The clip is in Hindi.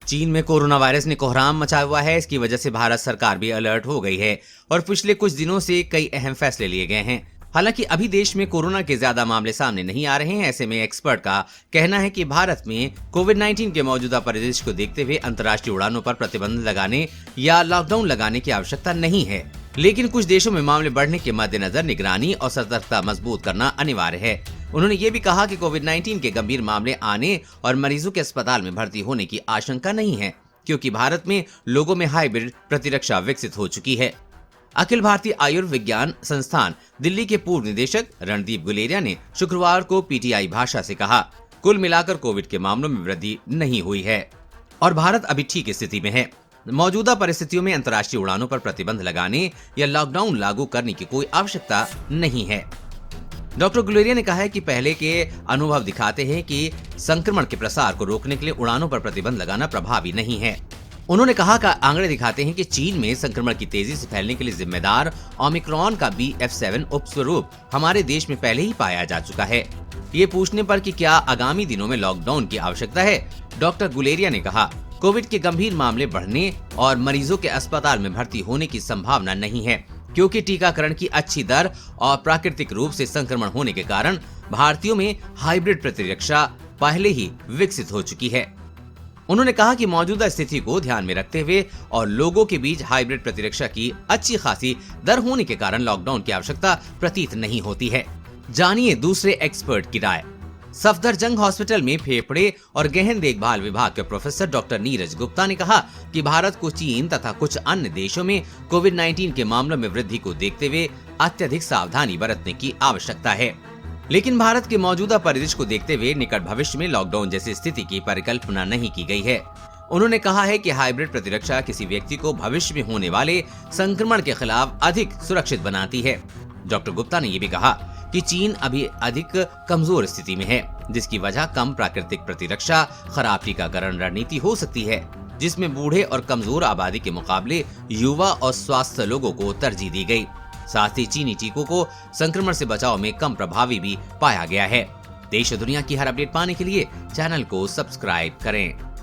चीन में कोरोना वायरस ने कोहराम मचाया हुआ है। इसकी वजह से भारत सरकार भी अलर्ट हो गई है और पिछले कुछ दिनों से कई अहम फैसले लिए गए हैं। हालांकि अभी देश में कोरोना के ज्यादा मामले सामने नहीं आ रहे हैं। ऐसे में एक्सपर्ट का कहना है कि भारत में कोविड-19 के मौजूदा परिदृश्य को देखते हुए अंतर्राष्ट्रीय उड़ानों पर प्रतिबंध लगाने या लॉकडाउन लगाने की आवश्यकता नहीं है, लेकिन कुछ देशों में मामले बढ़ने के मद्देनजर निगरानी और सतर्कता मजबूत करना अनिवार्य है। उन्होंने ये भी कहा कि कोविड-19 के गंभीर मामले आने और मरीजों के अस्पताल में भर्ती होने की आशंका नहीं है, क्योंकि भारत में लोगों में हाइब्रिड प्रतिरक्षा विकसित हो चुकी है। अखिल भारतीय आयुर्विज्ञान संस्थान दिल्ली के पूर्व निदेशक रणदीप गुलेरिया ने शुक्रवार को पीटीआई भाषा से कहा, कुल मिलाकर कोविड के मामलों में वृद्धि नहीं हुई है और भारत अभी ठीक स्थिति में है। मौजूदा परिस्थितियों में अंतर्राष्ट्रीय उड़ानों पर प्रतिबंध लगाने या लॉकडाउन लागू करने की कोई आवश्यकता नहीं है। डॉक्टर गुलेरिया ने कहा है कि पहले के अनुभव दिखाते हैं कि संक्रमण के प्रसार को रोकने के लिए उड़ानों पर प्रतिबंध लगाना प्रभावी नहीं है। उन्होंने कहा कि आंकड़े दिखाते हैं कि चीन में संक्रमण की तेजी से फैलने के लिए जिम्मेदार ओमिक्रॉन का BF7 उपस्वरूप हमारे देश में पहले ही पाया जा चुका है। ये पूछने पर कि क्या आगामी दिनों में लॉकडाउन की आवश्यकता है, डॉक्टर गुलेरिया ने कहा, कोविड के गंभीर मामले बढ़ने और मरीजों के अस्पताल में भर्ती होने की संभावना नहीं है, क्योंकि टीकाकरण की अच्छी दर और प्राकृतिक रूप से संक्रमण होने के कारण भारतीयों में हाइब्रिड प्रतिरक्षा पहले ही विकसित हो चुकी है। उन्होंने कहा कि मौजूदा स्थिति को ध्यान में रखते हुए और लोगों के बीच हाइब्रिड प्रतिरक्षा की अच्छी खासी दर होने के कारण लॉकडाउन की आवश्यकता प्रतीत नहीं होती है। जानिए दूसरे एक्सपर्ट की राय। सफदरजंग हॉस्पिटल में फेफड़े और गहन देखभाल विभाग के प्रोफेसर डॉक्टर नीरज गुप्ता ने कहा कि भारत को चीन तथा कुछ अन्य देशों में कोविड-19 के मामलों में वृद्धि को देखते हुए अत्यधिक सावधानी बरतने की आवश्यकता है, लेकिन भारत के मौजूदा परिदृश्य को देखते हुए निकट भविष्य में लॉकडाउन जैसी स्थिति की परिकल्पना नहीं की गई है। उन्होंने कहा है कि हाइब्रिड प्रतिरक्षा किसी व्यक्ति को भविष्य में होने वाले संक्रमण के खिलाफ अधिक सुरक्षित बनाती है। डॉक्टर गुप्ता ने ये भी कहा कि चीन अभी अधिक कमजोर स्थिति में है, जिसकी वजह कम प्राकृतिक प्रतिरक्षा, खराब टीकाकरण रणनीति हो सकती है, जिसमें बूढ़े और कमजोर आबादी के मुकाबले युवा और स्वस्थ लोगों को तरजीह दी गई। साथ ही चीनी टीकों को संक्रमण से बचाव में कम प्रभावी भी पाया गया है। देश और दुनिया की हर अपडेट पाने के लिए चैनल को सब्सक्राइब करें।